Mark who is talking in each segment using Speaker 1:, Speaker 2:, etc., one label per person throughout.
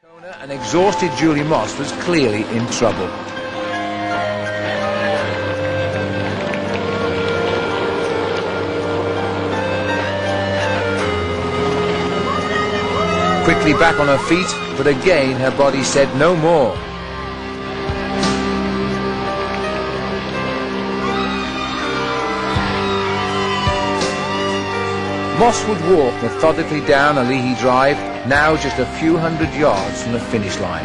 Speaker 1: An exhausted Julie Moss was clearly in trouble. Quickly back on her feet, but again her body said no more. Moss would walk methodically down Alihi Drive, now just a few hundred yards from the finish line.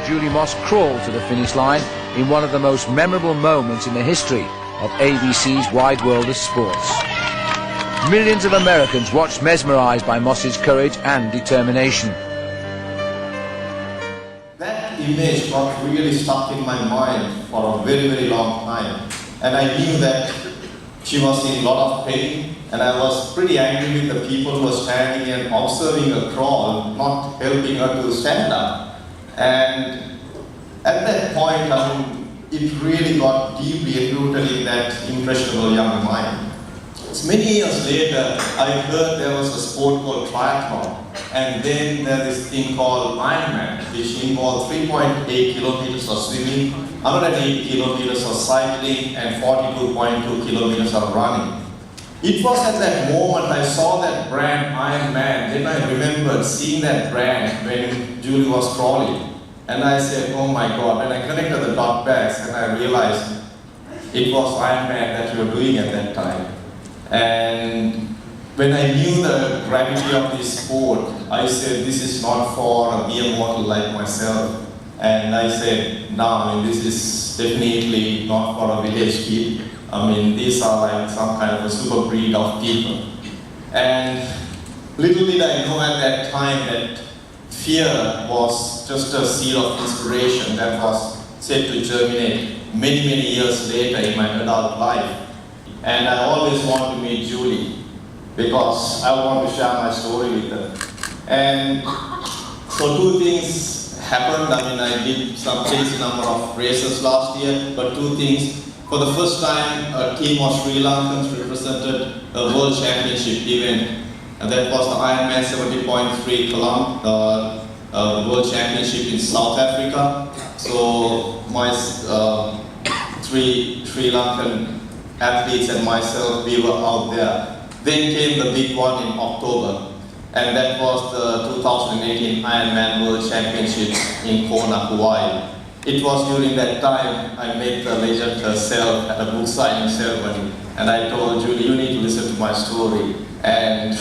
Speaker 1: Julie Moss crawled to the finish line in one of the most memorable moments in the history of ABC's Wide World of Sports. Millions of Americans watched mesmerized by Moss's courage and determination.
Speaker 2: That image got really stuck in my mind for a very, very long time. And I knew that she was in a lot of pain. And I was pretty angry with the people who were standing and observing her crawl, not helping her to stand up. And at that point, it really got deeply rooted in that impressionable young mind. So many years later, I heard there was a sport called triathlon. And then there's this thing called IRONMAN, which involved 3.8 kilometers of swimming, 180 kilometers of cycling, and 42.2 kilometers of running. It was at that moment I saw that brand IRONMAN, then I remembered seeing that brand when Julie was crawling. And I said, oh my God, and I connected the dot backs and I realized it was IRONMAN that you were doing at that time. And when I knew the gravity of this sport, I said, this is not for a mere mortal like myself. And I said, no, this is definitely not for a village kid. These are like some kind of a super breed of people. And little did I know at that time that fear was just a seed of inspiration that was set to germinate many, many years later in my adult life. And I always want to meet Julie because I want to share my story with her. And so two things happened. I did some crazy number of races last year, but two things. For the first time, a team of Sri Lankans represented a World Championship event. And that was the IRONMAN 70.3 Colombo, the World Championship in South Africa. So my three Sri Lankan athletes and myself, we were out there. Then came the big one in October. And that was the 2018 IRONMAN World Championship in Kona, Hawaii. It was during that time I met the legend herself at a book signing ceremony, and I told Julie, you need to listen to my story. And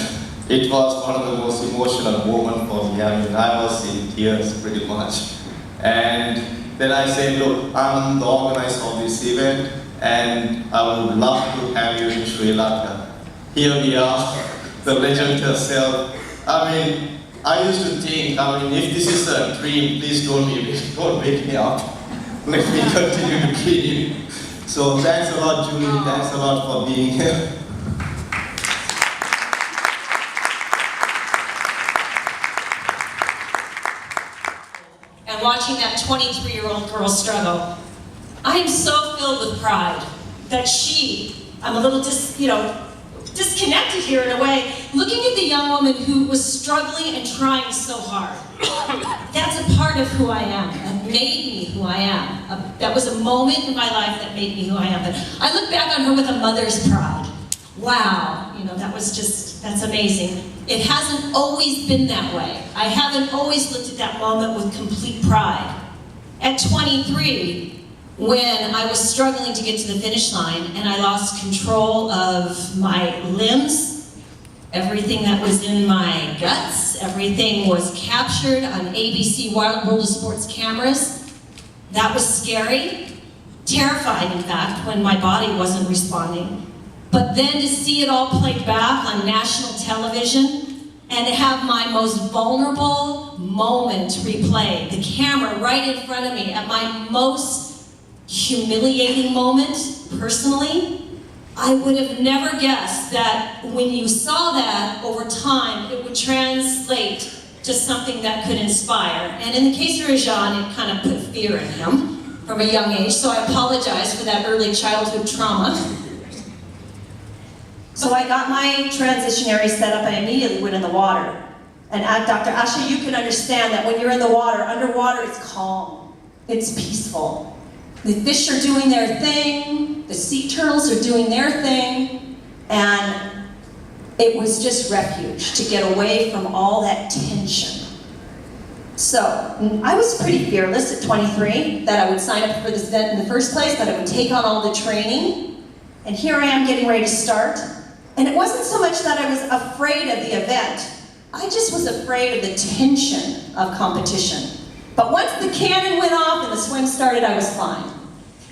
Speaker 2: it was one of the most emotional moments for me. I was in tears pretty much. And then I said, look, I'm the organizer of this event, and I would love to have you in Sri Lanka. Here we are, the legend herself. I used to think, if this is a dream, please don't wake me up. Let me continue to dream. So thanks a lot, Julie. Thanks a lot for being here.
Speaker 3: And watching that 23-year-old girl struggle, I am so filled with pride that I'm a little disconnected here in a way, looking at the young woman who was struggling and trying so hard. That's a part of who I am. That made me who I am. That was a moment in my life that made me who I am. But I look back on her with a mother's pride. Wow, that's amazing. It hasn't always been that way. I haven't always looked at that moment with complete pride. At 23, when I was struggling to get to the finish line and I lost control of my limbs, everything that was in my guts, everything was captured on ABC Wide World of Sports cameras. That was scary, terrifying in fact, when my body wasn't responding. But then to see it all played back on national television and to have my most vulnerable moment replayed, the camera right in front of me at my most humiliating moment, personally, I would have never guessed that when you saw that over time, it would translate to something that could inspire. And in the case of Rajan, it kind of put fear in him from a young age, so I apologize for that early childhood trauma. So I got my transition area set up, I immediately went in the water. And Dr. Asha, you can understand that when you're in the water, underwater, it's calm. It's peaceful. The fish are doing their thing, the sea turtles are doing their thing, and it was just refuge to get away from all that tension. So, I was pretty fearless at 23 that I would sign up for this event in the first place, that I would take on all the training, and here I am getting ready to start. And it wasn't so much that I was afraid of the event, I just was afraid of the tension of competition. But once the cannon went off and the swim started, I was fine.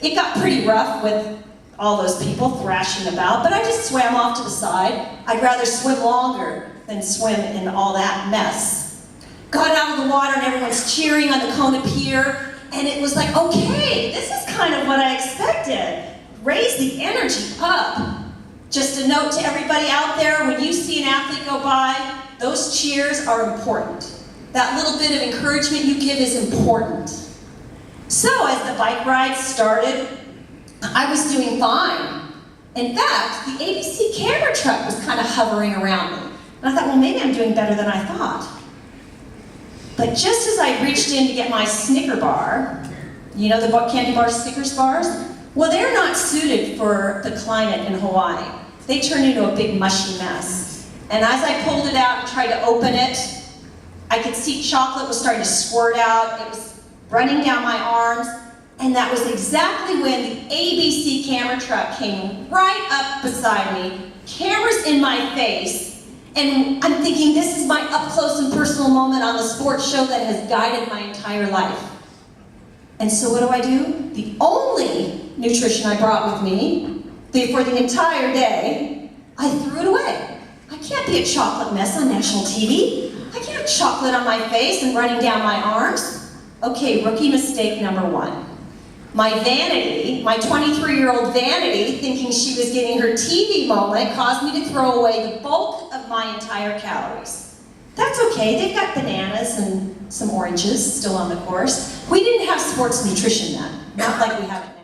Speaker 3: It got pretty rough with all those people thrashing about, but I just swam off to the side. I'd rather swim longer than swim in all that mess. Got out of the water and everyone's cheering on the Kona Pier, and it was like, okay, this is kind of what I expected. Raise the energy up. Just a note to everybody out there, when you see an athlete go by, those cheers are important. That little bit of encouragement you give is important. So as the bike ride started, I was doing fine. In fact, the ABC camera truck was kind of hovering around me. And I thought, well, maybe I'm doing better than I thought. But just as I reached in to get my Snicker bar, you know the candy bar Snickers bars? Well, they're not suited for the climate in Hawaii. They turn into a big mushy mess. And as I pulled it out and tried to open it, I could see chocolate was starting to squirt out. It was running down my arms. And that was exactly when the ABC camera truck came right up beside me, cameras in my face, and I'm thinking, this is my up-close and personal moment on the sports show that has guided my entire life. And so what do? The only nutrition I brought with me for the entire day, I threw it away. I can't be a chocolate mess on national TV. I can't have chocolate on my face and running down my arms. Okay, rookie mistake number one. My vanity, my 23-year-old vanity, thinking she was getting her TV moment, caused me to throw away the bulk of my entire calories. That's okay, they've got bananas and some oranges still on the course. We didn't have sports nutrition then, not like we have it now.